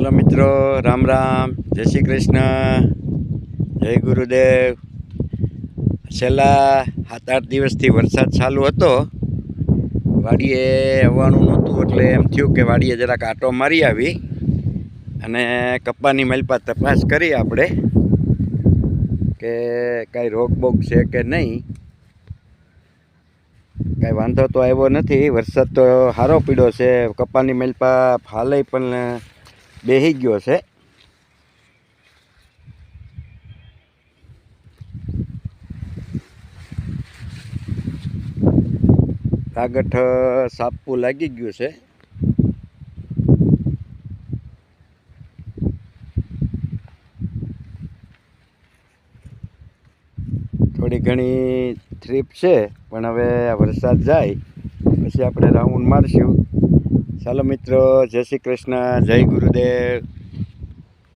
ચાલો મિત્રો, રામ રામ, જય શ્રી કૃષ્ણ, જય ગુરુદેવ. છેલ્લા 7-8 દિવસથી વરસાદ ચાલુ હતો. વાડીએ આવવાનું નહોતું એટલે એમ થયું કે વાડીએ જરાક આંટો મારી આવી અને કપ્પાની મલપા તપાસ કરી આપણે કે કાંઈ રોગ બોગ છે કે નહીં. કાંઈ વાંધો તો આવ્યો નથી. વરસાદ તો સારો પીડ્યો છે. કપ્પાની મલપા ફાલે પણ બેસી ગયો છે. કાગઠ સાપવું લાગી ગયું છે. થોડી ઘણી થ્રીપ છે, પણ હવે આ વરસાદ જાય પછી આપણે રાઉન્ડ મારશું. ચાલો મિત્રો, જય શ્રી કૃષ્ણ, જય ગુરુદેવ.